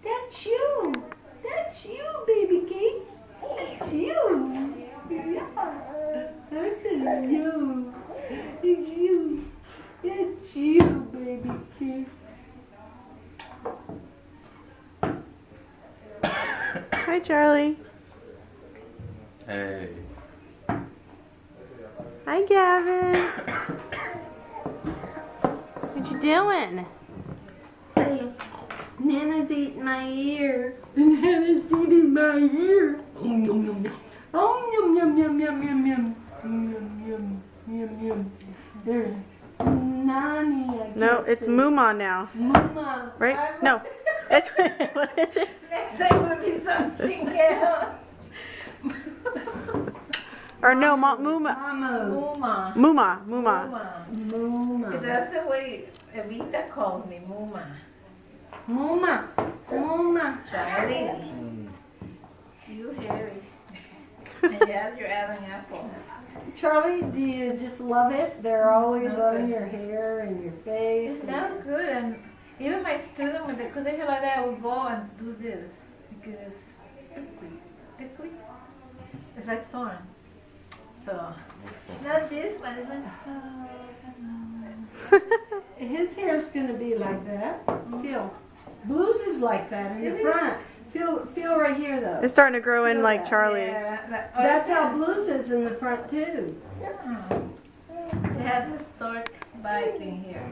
That's you. That's you, baby cakes. That's you. Yeah. That's you. It's you. It's you, baby cake. Hi, Charlie. Hey. Hi, Gavin. What you doing? Say, Nana's eating my ear. Nana's eating my ear. Oh, yum, yum, yum, yum, yum, yum. Yum, yum, yum, yum. There. Nani, I No, can't it's say. Muma now. Mama. Right? No. It's what is it? Next time will be something else. Or no, Muma. Mama. Muma. Muma. Muma. That's the way Evita calls me, Muma. Muma. Muma. Charlie, you hairy. And yes, you're having apple. Charlie, do you just love it? They're always on your hair and your face. It's not good, and even my student, when they cut their hair like that, I would go and do this because it's prickly. It's like thorn. So, not this one. This one's so. His hair's gonna be like that. Feel. Blues is like that in the front. Feel right here though. It's starting to grow in Feel like that. Charlie's. Yeah, That's how blues is in the front too. They have this dark bite in here.